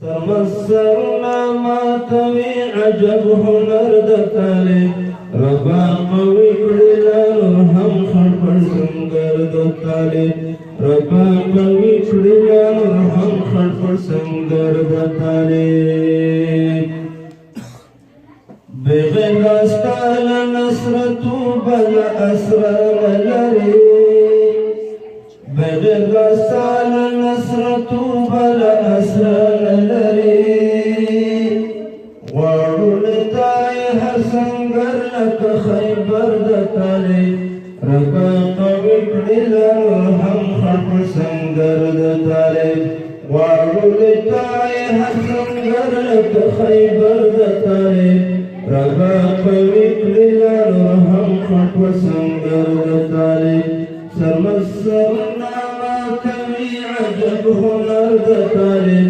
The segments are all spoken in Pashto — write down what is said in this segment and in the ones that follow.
تمسرنا ما توي عجب هنر دتالي ربا قوي كلنا نرهم خربر سنگر دتالي ربا قوي كلنا نرهم خربر سنگر دتالي بغير استال نصرة بلا أسرار لري بغير استال نصرة بلا أسرار لري وعلتاي حسنگر لك خيبر دتالي ربا قوي كلنا نرهم خربر سنگر دتالي وعلتاي حسنگر لك خيبر دتالي ربا قوي كلنا نرهم خطوة سنگر دتالي سمسرنا ما كوي عجب هنر دتالي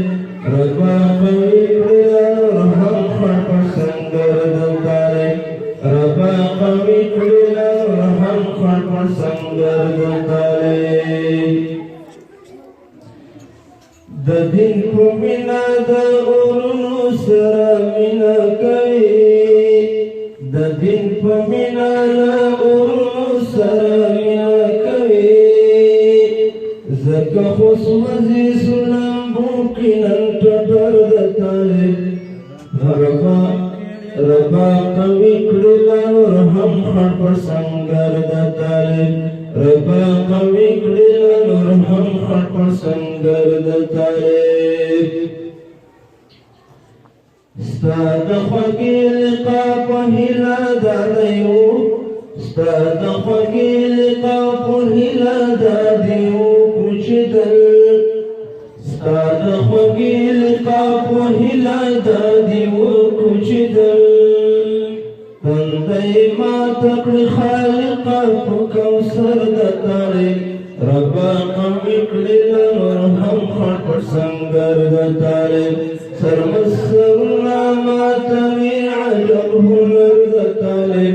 ربا قوي كلنا نرهم خطوة سنگر دتالي ربا قوي كلنا نرهم خطوة سنگر دتالي ددين كمنا دا أورنو سرا منا كوي ددين پمینا لأورنو سرمیا کوي زکا خصوزی سنم بوکنن تطر دتالي ربا قوي کللا نرهم خرپر سنگر دتالي ربا قوي کللا نرهم خرپر سنگر دتالي ستاد خوږی لقا په هیله دادیو ستاد خوږی لقا په هیله دادیو کوچیدل ستاد خوږی لقا په هیله دادیو کوچیدل تندی ما تکړه خالق په کوثر دتالي ربا قوي کړل نرهم خرپر سنگر دتالي سرمسرنا ما توي عجب هنر دتالي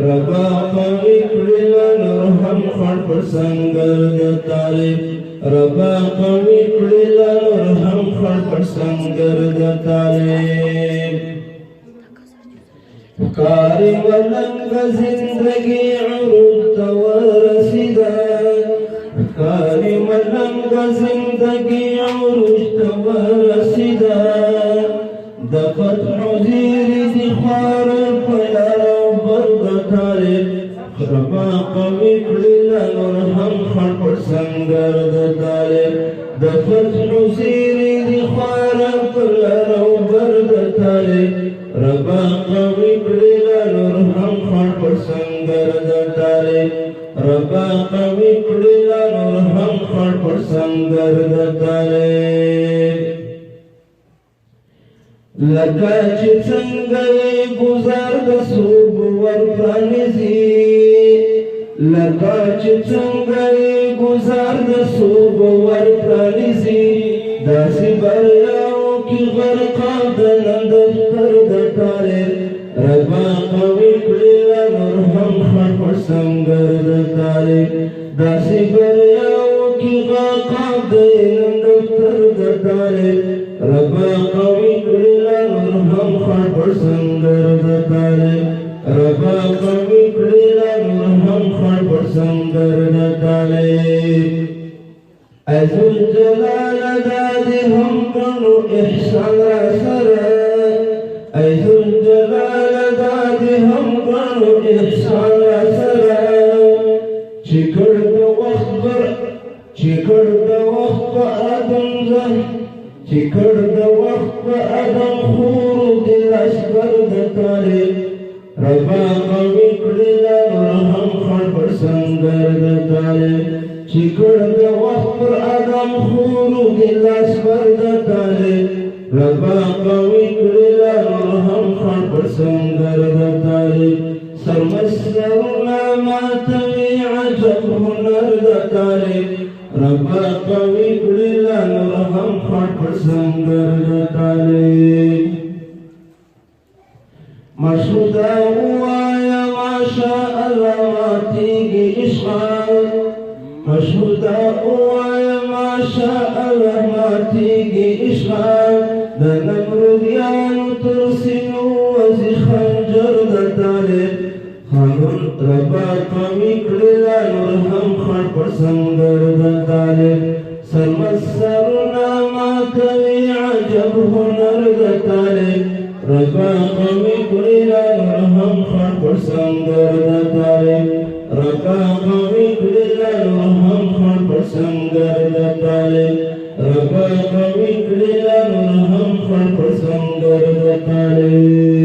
ربا قوي كلنا نرهم خرپر سنگر دتالي ربا قوي كلنا نرهم خرپر سنگر دتالي کاری ولنگ زندگی عروض ورسیدا کاری ولنگ زندگی عروض ورسیدا دفت حزیر دی خوار پیارا بردتالي ربا قوي کلنا نرهم خرپر سنگر دتالي دفت حزیر دی خوار پیارا بردتالي ربا قوي کلنا نرهم خرپر سنگر دتالي ربا قوي کلنا نرهم خرپر سنگر دتالي لکه چې څنګه گزار د صوب ورپرانیزي لکه چې څنګه گزار د صوب ورپرانیزي داسې بریاو کې غرقا د دفتر دتالي ربا قوي کړل نرهم خرپر سنگر دتالي داسې بریاو کې غرقا د دفتر دتالي ربا قوي کړل نرهم خرپر سنگر دتالي ربا قوي کړل نرهم خرپر سنگر دتالي ذو الجلال دادي هم کړو احسان را سره ذو الجلال دادي هم کړو احسان را سره چې کړ د وخت په ادم زه چې کړ د وخت په ادم خور دل اشبر دتالي ربا قوي کړل نرهم خرپر سنگر دتالي چې کړ د وخت پر ادم خور دل اشبر دتالي ربا قوي کړل نرهم خرپر سنگر دتالي سرمسرنا ما توي عجب هنر دتالي ربا قوي کړل نرهم خرپر سنگر دتالي مشهودا وایا ما شاء الله ماتيږي اشغال مشهودا وایا ما شاء الله ماتيږي اشغال نمرودیان ترسینو وزی خنجر دطالب خانون ربا قومی کڑیلا نور هم خڑ پر سنگر دطالب سرمسرونا ما کوي عجب هنر دطالب ربا قومی کڑیلا نور هم خڑ پر سنگر دطالب ربا قومی کڑیلا نور هم خڑ پر سنگر دطالب ربا قومی کڑیلا نور هم خڑ پر سنگر دطالب